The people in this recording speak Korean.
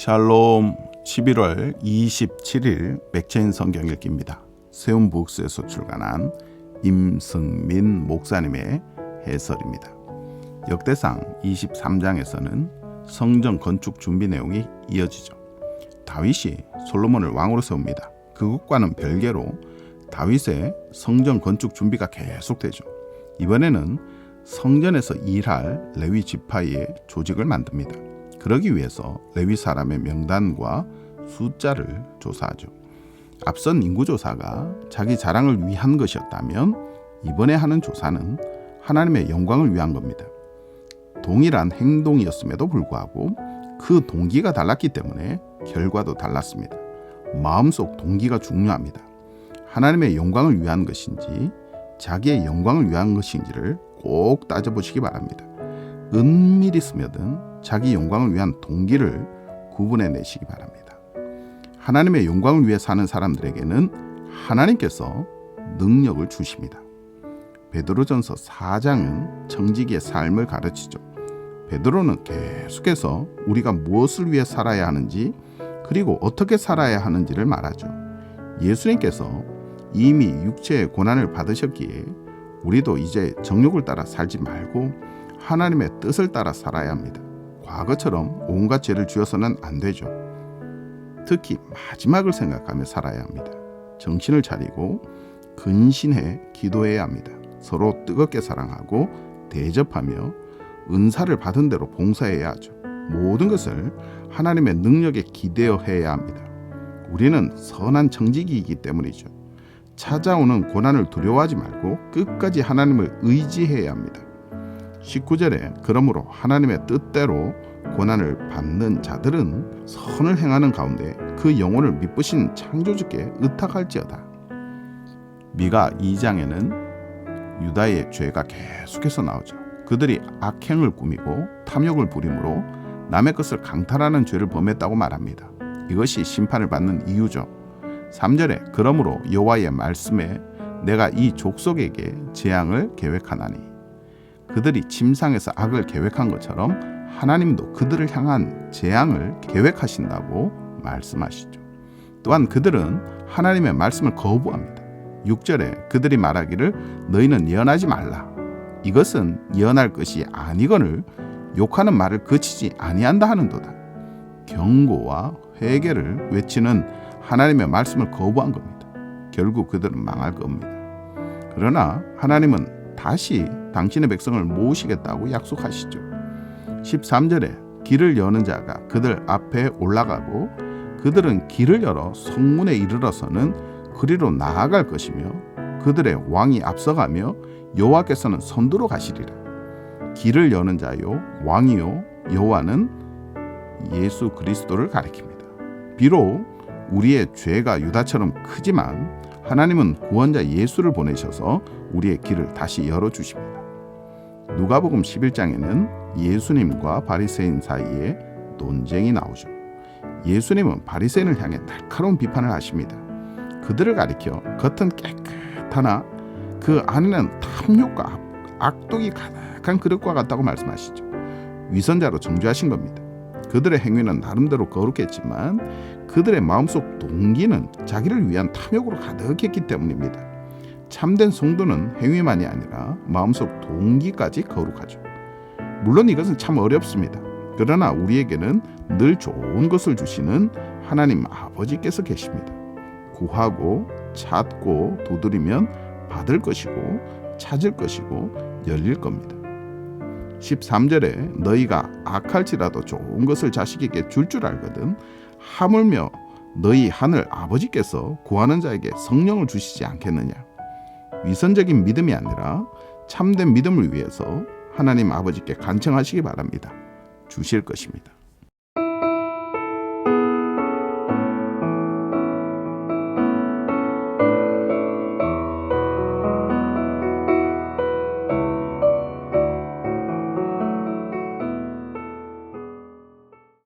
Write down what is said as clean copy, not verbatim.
샬롬. 11월 27일 맥체인 성경 읽기입니다. 세움북스에서 출간한 임승민 목사님의 해설입니다. 역대상 23장에서는 성전 건축 준비 내용이 이어지죠. 다윗이 솔로몬을 왕으로 세웁니다. 그것과는 별개로 다윗의 성전 건축 준비가 계속되죠. 이번에는 성전에서 일할 레위 지파의 조직을 만듭니다. 그러기 위해서 레위 사람의 명단과 숫자를 조사하죠. 앞선 인구조사가 자기 자랑을 위한 것이었다면 이번에 하는 조사는 하나님의 영광을 위한 겁니다. 동일한 행동이었음에도 불구하고 그 동기가 달랐기 때문에 결과도 달랐습니다. 마음속 동기가 중요합니다. 하나님의 영광을 위한 것인지 자기의 영광을 위한 것인지를 꼭 따져보시기 바랍니다. 은밀히 스며든 자기 영광을 위한 동기를 구분해내시기 바랍니다. 하나님의 영광을 위해 사는 사람들에게는 하나님께서 능력을 주십니다. 베드로전서 4장은 청지기의 삶을 가르치죠. 베드로는 계속해서 우리가 무엇을 위해 살아야 하는지 그리고 어떻게 살아야 하는지를 말하죠. 예수님께서 이미 육체의 고난을 받으셨기에 우리도 이제 정욕을 따라 살지 말고 하나님의 뜻을 따라 살아야 합니다. 과거처럼 온갖 죄를 지어서는 안 되죠. 특히 마지막을 생각하며 살아야 합니다. 정신을 차리고 근신해 기도해야 합니다. 서로 뜨겁게 사랑하고 대접하며 은사를 받은 대로 봉사해야 하죠. 모든 것을 하나님의 능력에 기대어 해야 합니다. 우리는 선한 청지기이기 때문이죠. 찾아오는 고난을 두려워하지 말고 끝까지 하나님을 의지해야 합니다. 19절에 그러므로 하나님의 뜻대로 고난을 받는 자들은 선을 행하는 가운데 그 영혼을 미쁘신 창조주께 의탁할지어다. 미가 2장에는 유다의 죄가 계속해서 나오죠. 그들이 악행을 꾸미고 탐욕을 부림으로 남의 것을 강탈하는 죄를 범했다고 말합니다. 이것이 심판을 받는 이유죠. 3절에 그러므로 여호와의 말씀에 내가 이 족속에게 재앙을 계획하나니 그들이 침상에서 악을 계획한 것처럼 하나님도 그들을 향한 재앙을 계획하신다고 말씀하시죠. 또한 그들은 하나님의 말씀을 거부합니다. 6절에 그들이 말하기를 너희는 예언하지 말라. 이것은 예언할 것이 아니거늘 욕하는 말을 그치지 아니한다 하는도다. 경고와 회개를 외치는 하나님의 말씀을 거부한 겁니다. 결국 그들은 망할 겁니다. 그러나 하나님은 다시 당신의 백성을 모으시겠다고 약속하시죠. 13절에 길을 여는 자가 그들 앞에 올라가고 그들은 길을 열어 성문에 이르러서는 그리로 나아갈 것이며 그들의 왕이 앞서가며 여호와께서는 선두로 가시리라. 길을 여는 자요 왕이요 여호와는 예수 그리스도를 가리킵니다. 비록 우리의 죄가 유다처럼 크지만 하나님은 구원자 예수를 보내셔서 우리의 길을 다시 열어주십니다. 누가복음 11장에는 예수님과 바리새인 사이에 논쟁이 나오죠. 예수님은 바리새인을 향해 날카로운 비판을 하십니다. 그들을 가리켜 겉은 깨끗하나 그 안에는 탐욕과 악독이 가득한 그릇과 같다고 말씀하시죠. 위선자로 정죄하신 겁니다. 그들의 행위는 나름대로 거룩했지만 그들의 마음속 동기는 자기를 위한 탐욕으로 가득했기 때문입니다. 참된 성도는 행위만이 아니라 마음속 동기까지 거룩하죠. 물론 이것은 참 어렵습니다. 그러나 우리에게는 늘 좋은 것을 주시는 하나님 아버지께서 계십니다. 구하고 찾고 두드리면 받을 것이고 찾을 것이고 열릴 겁니다. 13절에 너희가 악할지라도 좋은 것을 자식에게 줄 알거든 하물며 너희 하늘 아버지께서 구하는 자에게 성령을 주시지 않겠느냐. 위선적인 믿음이 아니라 참된 믿음을 위해서 하나님 아버지께 간청하시기 바랍니다. 주실 것입니다.